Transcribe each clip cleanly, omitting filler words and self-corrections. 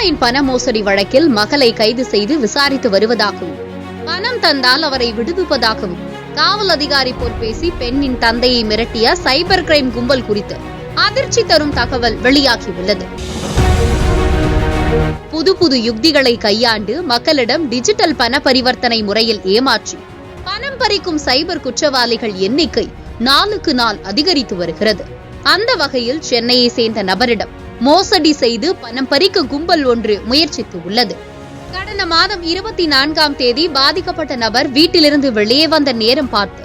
Online பண மோசடி வழக்கில் மகளை கைது செய்து விசாரித்து வருவதாகவும் பணம் தந்தால் அவரை விடுவிப்பதாகவும் காவல் அதிகாரி போல் பேசி பெண்ணின் தந்தையை மிரட்டிய சைபர் கிரைம் கும்பல் குறித்து அதிர்ச்சி தரும் தகவல் வெளியாகியுள்ளது. புது புது யுக்திகளை கையாண்டு மக்களிடம் டிஜிட்டல் பண பரிவர்த்தனை முறையில் ஏமாற்றி பணம் பறிக்கும் சைபர் குற்றவாளிகள் எண்ணிக்கை நாளுக்கு நாள் அதிகரித்து வருகிறது. அந்த வகையில் சென்னையை சேர்ந்த நபரிடம் மோசடி செய்து பணம் பறிக்க கும்பல் ஒன்று முயற்சித்து உள்ளது. கடந்த மாதம் 24ஆம் தேதி பாதிக்கப்பட்ட நபர் வீட்டிலிருந்து வெளியே வந்த நேரம் பார்த்து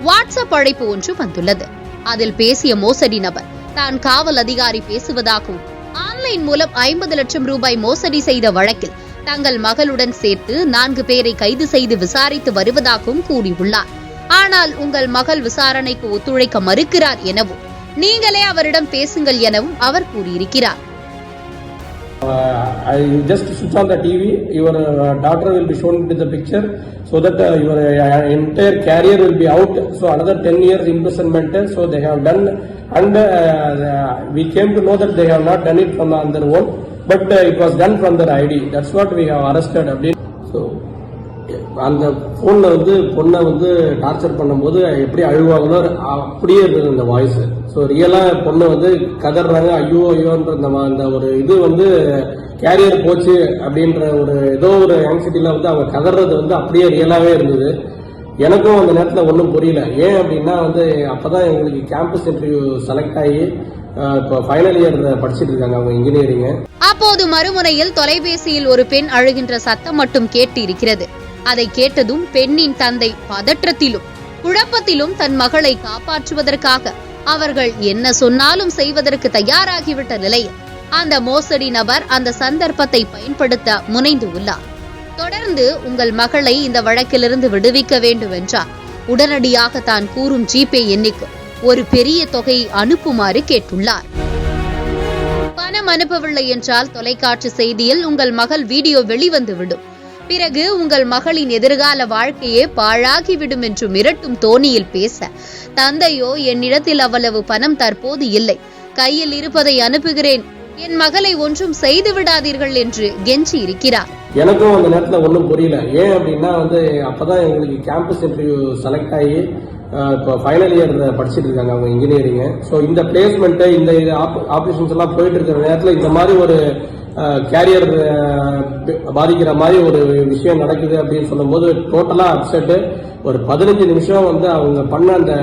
வாட்ஸ்அப் அழைப்பு ஒன்று வந்துள்ளது. அதில் பேசிய மோசடி நபர் தான் காவல் அதிகாரி பேசுவதாகவும் ஆன்லைன் மூலம் 50 லட்சம் ரூபாய் மோசடி செய்த வழக்கில் தங்கள் மகளுடன் சேர்த்து 4 பேரை கைது செய்து விசாரித்து வருவதாகவும் கூறியுள்ளார். ஆனால் உங்கள் மகள் விசாரணைக்கு ஒத்துழைக்க மறுக்கிறார் எனவும் நீங்களே அவரிடம் பேசுங்கள் எனவும் அவர் கூறியிருக்கிறார். I just switch on the TV, your daughter will be shown into the picture so that your entire career will be out, so another 10 years imprisonment, so they have done, and we came to know that they have not done it from on their own, but it was done from their ID, that's what we have arrested. So அந்த ஃபோன்ல பொண்ணை torture பண்ணும்போது எப்படி அழுவாங்களோ அப்படியே இருந்தது அந்த voice. So ரியலா பொண்ணு கதறாங்க, ஐயோ ஐயோன்ற அந்த ஒரு இது கேரியர் போச்சு அப்படின்ற ஒரு ஏதோ ஒரு ஆங்ஸைட்டில அவங்க கதறது அப்படியே ரியலாவே இருந்தது. எனக்கும் அந்த நேரத்தில் ஒன்றும் புரியல. ஏன் அப்படின்னா அப்பதான் எங்களுக்கு கேம்பஸ் இன்டர்வியூ செலக்ட் ஆகி இப்போ ஃபைனல் இயர் படிச்சுட்டு இருக்காங்க அவங்க இன்ஜினியரிங். அப்போது மறுமுனையில் தொலைபேசியில் ஒரு பெண் அழுகின்ற சத்தம் மட்டும் கேட்டு இருக்கிறது. அதை கேட்டதும் பெண்ணின் தந்தை பதற்றத்திலும் குழப்பத்திலும் தன் மகளை காப்பாற்றுவதற்காக அவர்கள் என்ன சொன்னாலும் செய்வதற்கு தயாராகிவிட்ட நிலையில் அந்த மோசடி நபர் அந்த சந்தர்ப்பத்தை பயன்படுத்த முனைந்து உள்ளார். தொடர்ந்து உங்கள் மகளை இந்த வழக்கிலிருந்து விடுவிக்க வேண்டும் என்றால் உடனடியாக தான் கூறும் ஜிபே எண்ணிக்கு ஒரு பெரிய தொகையை அனுப்புமாறு கேட்டுள்ளார். பணம் அனுப்பவில்லை என்றால் தொலைக்காட்சி செய்தியில் உங்கள் மகள் வீடியோ வெளிவந்துவிடும். பிறகு உங்கள் மகளின் எதிர்கால வாழ்க்கையே பாழாகிவிடும் என்று மிரட்டும் தோணியில் பேச தந்தையோ என்னிடத்தில் அவ்வளவு பணம் தற்போது இல்லை, கையில் இருப்பதை அனுப்புகிறேன், என் மகளை ஒன்றும் செய்து விடாதீர்கள் என்று கெஞ்சி இருக்கிறார். எனக்கும் அந்த நேரத்தில் ஒன்றும் புரியல. ஏன் அப்படின்னா அப்பதான் எங்களுக்கு கேம்பஸ் இன்டர்வியூ செலக்ட் ஆகி இப்போ ஃபைனல் இயர் படிச்சுட்டு இருக்காங்க அவங்க இன்ஜினியரிங். ஸோ இந்த பிளேஸ்மெண்ட் இந்த ஆப்ரேஷன்ஸ் எல்லாம் போயிட்டு இருக்கிற நேரத்தில் இந்த மாதிரி ஒரு கேரியர் பாதிக்கிற மாதிரி ஒரு விஷயம் நடக்குது அப்படின்னு சொல்லும்போது டோட்டலா அப்செட். ஒரு 15 நிமிஷம் அவங்க பண்ண அந்த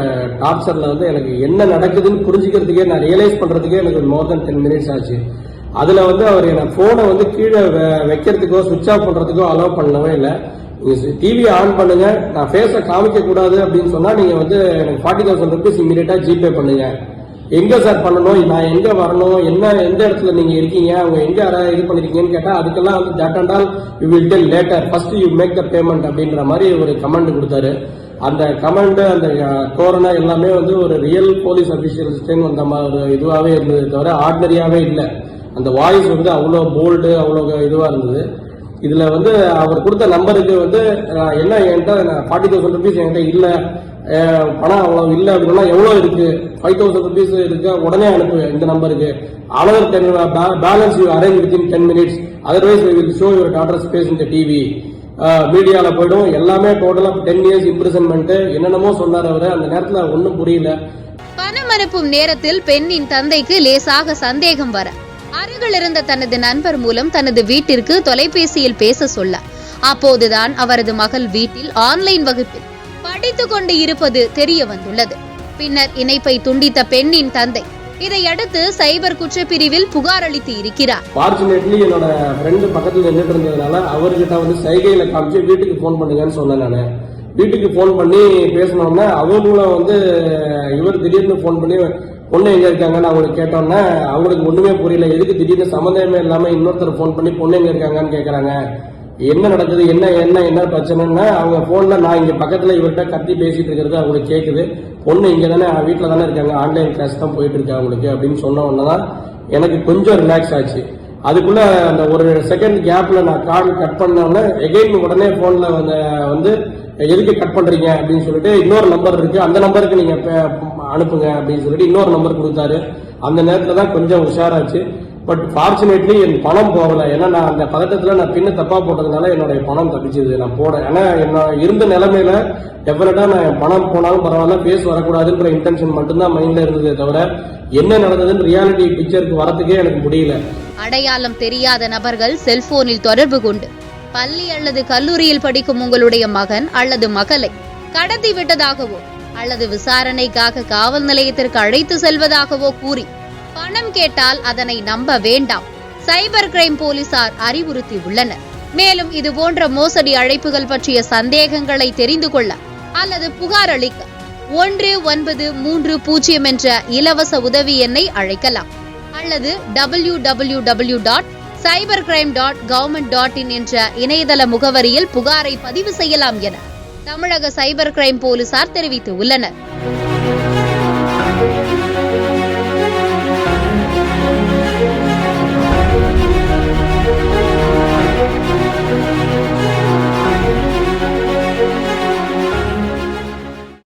டார்ச்சர்ல எனக்கு என்ன நடக்குதுன்னு புரிஞ்சுக்கிறதுக்கே, நான் ரியலைஸ் பண்றதுக்கே எனக்கு மோர் தென் 10 மினிட்ஸ் ஆச்சு. அதுல அவர் என்ன போனை கீழே வைக்கிறதுக்கோ சுவிட்ச் ஆஃப் பண்றதுக்கோ அலோவ் பண்ணவே இல்லை. டிவியை ஆன் பண்ணுங்க, நான் ஃபேஸை காமிக்க கூடாது அப்படின்னு சொன்னா நீங்க எனக்கு 40,000 rupees இமீடியட்டா ஜிபே பண்ணுங்க. எங்க சார் பண்ணணும், நான் எங்க வரணும், எந்த இடத்துல நீங்க இருக்கீங்க, அவங்க எங்க இது பண்ணிருக்கீங்கன்னு கேட்டா அதுக்கெல்லாம் that and all you will tell later, first you make the payment அப்படின்ற மாதிரி ஒரு கமெண்ட் கொடுத்தாரு. அந்த கமெண்ட் அந்த தோரணை எல்லாமே ஒரு ரியல் போலீஸ் அபிஷியல்ஸ் வந்த மாதிரி ஒரு இதுவாகவே இருந்தது தவிர ஆர்டினரியாவே இல்லை. அந்த வாய்ஸ் அவ்வளோ போல்டு, அவ்வளோ இதுவா இருந்தது. இதுல அவர் கொடுத்த நம்பருக்கு என்ன என்கிட்ட 40,000 rupees என்கிட்ட இல்ல, பணம் அவ்வளவு இல்ல அப்படின்னா எவ்வளவு இருக்கு, 5,000 rupees இருக்கு, உடனே அனுப்பு இந்த நம்பருக்கு, another 10 balance you arrange within 10 minutes, otherwise we will show your daughter's face in the TV. மீடியால போயிடும் எல்லாமே. டோட்டலா 10 years imprisonment என்னென்னமோ சொன்னார் அவரு. அந்த நேரத்துல ஒன்னும் புரியல. பணம் அனுப்பும் நேரத்தில் பெண்ணின் தந்தைக்கு லேசாக சந்தேகம் வர அருகில் இருந்த தனது நண்பர் மூலம் தனது வீட்டிற்கு தொலைபேசியில் பேச சொல்ல அப்போதுதான் அவரது மகள் வீட்டில் ஆன்லைன் வகுப்பில் படித்துக் கொண்டு இருப்பது தெரிய வந்துள்ளது. பின்னர் இணைப்பை துண்டித்த பெண்ணின் தந்தை இதையடுத்து சைபர் குற்றப்பிரிவில் புகார் அளித்து இருக்கிறார். ஃபார்ச்சுனேட்லி என்னோட ஃப்ரெண்டு பக்கத்துல நின்றுட்டு இருந்ததுனால அவர்கிட்ட சைகையில காமிச்சு வீட்டுக்கு போன் பண்ணுங்கன்னு சொன்னேன். நானு வீட்டுக்கு போன் பண்ணி பேசினோம்னா அவங்களும் இவர் திடீர்னு போன் பண்ணி பொண்ணு எங்க இருக்காங்கன்னு அவங்களுக்கு கேட்டோம்னா அவங்களுக்கு ஒண்ணுமே புரியல. எதுக்கு திடீர்னு சம்மந்தமே இல்லாம இன்னொருத்தர் போன் பண்ணி பொண்ணு எங்க இருக்காங்கன்னு கேக்குறாங்க. என்ன நடக்குது, என்ன பிரச்சனைன்னா அவங்க போன்ல நான் இங்க பக்கத்துல இவர்கிட்ட கத்தி பேசிட்டு இருக்கிறது அவங்களுக்கு கேக்குது. பொண்ணு இங்க தானே வீட்டுல தானே இருக்காங்க, ஆன்லைன் கிளாஸ் தான் போயிட்டு இருக்கு அவங்களுக்கு அப்படின்னு சொன்ன உடனேதான் எனக்கு கொஞ்சம் ரிலாக்ஸ் ஆச்சு. அதுக்குள்ள அந்த ஒரு செகண்ட் கேப்ல நான் கால் கட் பண்ணோம்னா எகைன் உடனே போன்ல எதுக்கு கட் பண்றீங்க அப்படின்னு சொல்லிட்டு இன்னொரு நம்பர் இருக்கு, அந்த நம்பருக்கு நீங்க அனுப்புங்க அப்படின்னு சொல்லிட்டு இன்னொரு நம்பர் கொடுத்தாரு. அந்த நேரத்துல தான் கொஞ்சம் உஷாராச்சு. பட் ஃபார்ச்சுனேட்லி என் பணம் போகல. ஏன்னா நான் அந்த பதட்டத்துல நான் பின்ன தப்பா போட்டதுனால என்னுடைய பணம் தப்பிச்சது. நான் போட ஏன்னா என்ன இருந்த நிலைமையில டெஃபினட்டா நான் என் பணம் போனாலும் பரவாயில்ல, பேஸ் வரக்கூடாதுன்ற இன்டென்ஷன் மட்டும்தான் மைண்ட்ல இருந்ததே தவிர என்ன நடந்ததுன்னு ரியாலிட்டி பிக்சருக்கு வரதுக்கே எனக்கு முடியல. அடையாளம் தெரியாத நபர்கள் செல்போனில் தொடர்பு கொண்டு பள்ளி அல்லது கல்லூரியில் படிக்கும் உங்களுடைய மகன் அல்லது மகளை கடத்தி விட்டதாகவோ அல்லது விசாரணைக்காக காவல் நிலையத்திற்கு அழைத்து செல்வதாகவோ கூறி பணம் கேட்டால் அதனை நம்ப வேண்டாம். சைபர் கிரைம் போலீசார் அறிவுறுத்தியுள்ளனர். மேலும் இதுபோன்ற மோசடி அழைப்புகள் பற்றிய சந்தேகங்களை தெரிந்து கொள்ள அல்லது புகார் அளிக்க 1930 என்ற இலவச உதவி எண்ணை அழைக்கலாம் அல்லது www.cybercrime.government.in என்ற இணையதள முகவரியில் புகாரை பதிவு செய்யலாம் என தமிழக சைபர் கிரைம் போலீசார் தெரிவித்துள்ளனர்.